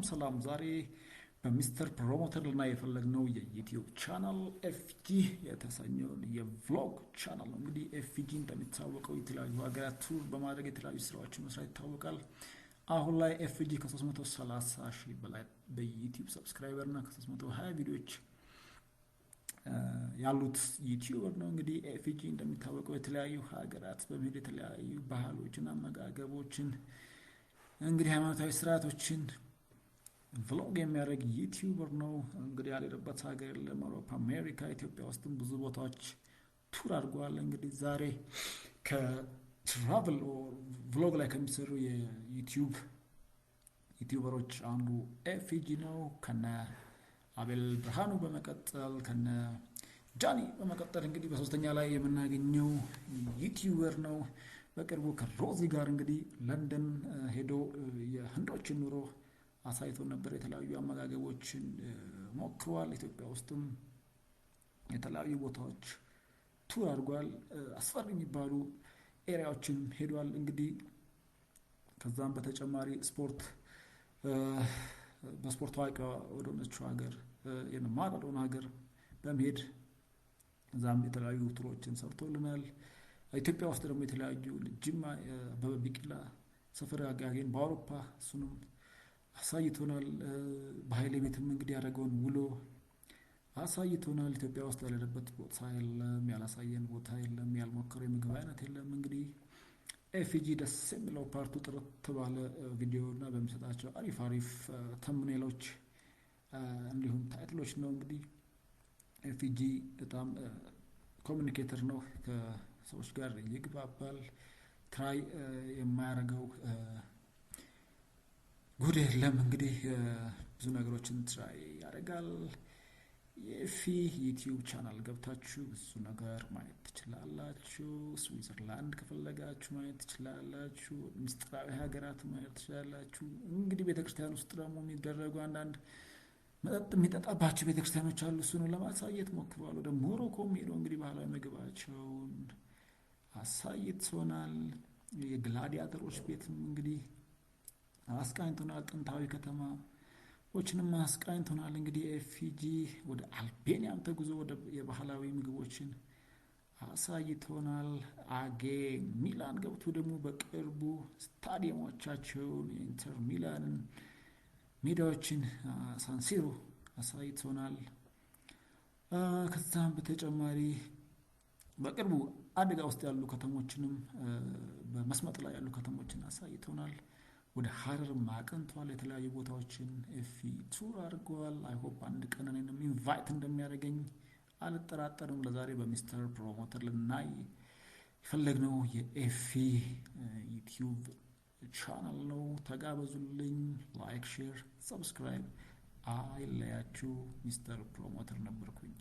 ሰላም ዛሬ በሚስተር ፕሮሞተር ላይ የፈለግነው የዩቲዩብ ቻናል ኤፍጂ የተሰኘውን የቭሎግ ቻናል ነው። እንግዲህ ኤፍጂ እንደሚታወቀው የተለያዩ ሀገራት ቱር በማድረግ የተለያዩ ስራዎችን መስራት ይታወቃል። አሁን ላይ ኤፍጂ ከ330 ሺህ በላይ በዩቲዩብ ሰብስክራይበር እና ከ320 ቪዲዮዎች ያሉት ዩቲዩበር ነው። እንግዲህ ኤፍጂ እንደሚታወቀው የተለያዩ ሀገራት በመሄድ የተለያዩ ባህሎችን፣ አመጋገቦችን እንግዲህ ሃይማኖታዊ ስርዓቶችን ቭሎግ የሚያደርግ ዩቲዩበር ነው። እንግዲህ ያልሄደበት ሀገር የለም። አውሮፓ፣ አሜሪካ፣ ኢትዮጵያ ውስጥም ብዙ ቦታዎች ቱር አድርጓል። እንግዲህ ዛሬ ከትራቭል ቭሎግ ላይ ከሚሰሩ ዩቲዩበሮች አንዱ ኤፍጂ ነው። ከነ አቤል ብርሃኑ በመቀጠል ከነ ጃኒ በመቀጠል እንግዲህ በሶስተኛ ላይ የምናገኘው ዩቲዩበር ነው። በቅርቡ ከሮዚ ጋር እንግዲህ ለንደን ሄዶ የህንዶችን ኑሮ አሳይቶ ነበር። የተለያዩ አመጋገቦችን ሞክሯል። ኢትዮጵያ ውስጥም የተለያዩ ቦታዎች ቱር አድርጓል። አስፈሪ የሚባሉ ኤሪያዎችን ሄዷል። እንግዲህ ከዛም በተጨማሪ በስፖርት ታዋቂ ወደ ሆነችው ሀገር የማራዶና ሀገር በመሄድ እዛም የተለያዩ ቱሮችን ሰርቶልናል። ኢትዮጵያ ውስጥ ደግሞ የተለያዩ ጅማ በቢቂላ ሰፈር ያገኘን በአውሮፓ እሱንም አሳይቶናል። በኃይሌ ቤትም እንግዲህ ያደረገውን ውሎ አሳይቶናል። ኢትዮጵያ ውስጥ ያለበት ቦታ የለም፣ ያላሳየን ቦታ የለም፣ ያልሞከረው የምግብ አይነት የለም። እንግዲህ ኤፍጂ ደስ የሚለው ፓርቱ ጥርት ባለ ቪዲዮ እና በሚሰጣቸው አሪፍ ተምኔሎች እንዲሁም ታይትሎች ነው። እንግዲህ ኤፍጂ በጣም ኮሚኒኬተር ነው። ከሰዎች ጋር ይግባባል። ትራይ የማያደርገው ጉድ የለም። እንግዲህ ብዙ ነገሮችን ትራይ ያደርጋል። የኤፊ ዩቲዩብ ቻናል ገብታችሁ ብዙ ነገር ማየት ትችላላችሁ። ስዊዘርላንድ ከፈለጋችሁ ማየት ትችላላችሁ። ምስጢራዊ ሀገራት ማየት ትችላላችሁ። እንግዲህ ቤተክርስቲያን ውስጥ ደግሞ የሚደረጉ አንዳንድ መጠጥ የሚጠጣባቸው ቤተክርስቲያኖች አሉ። እሱን ለማሳየት ሞክረዋል። ወደ ሞሮኮም ሄዶ እንግዲህ ባህላዊ ምግባቸውን አሳይቶናል። የግላዲያተሮች ቤትም እንግዲህ አስቃኝቶናል። ጥንታዊ ከተማዎችንም አስቃኝቶናል። እንግዲህ ኤፍጂ ወደ አልቤኒያም ተጉዞ ወደ የባህላዊ ምግቦችን አሳይቶናል። አጌ ሚላን ገብቶ ደግሞ በቅርቡ ስታዲየሞቻቸውን የኢንተር ሚላንን ሜዳዎችን ሳንሲሮ አሳይቶናል። ከዛም በተጨማሪ በቅርቡ አደጋ ውስጥ ያሉ ከተሞችንም በመስመጥ ላይ ያሉ ከተሞችን አሳይቶናል። ወደ ሀረርም አቅንቷል። የተለያዩ ቦታዎችን ኤፊ ቱር አድርገዋል። አይሆፕ አንድ ቀን እኔንም ኢንቫይት እንደሚያደርገኝ አልጠራጠርም። ለዛሬ በሚስተር ፕሮሞተር ልናይ የፈለግነው የኤፊ ዩቲዩብ ቻናል ነው። ተጋበዙልኝ። ላይክ፣ ሼር፣ ሰብስክራይብ አይለያችሁ። ሚስተር ፕሮሞተር ነበርኩኝ።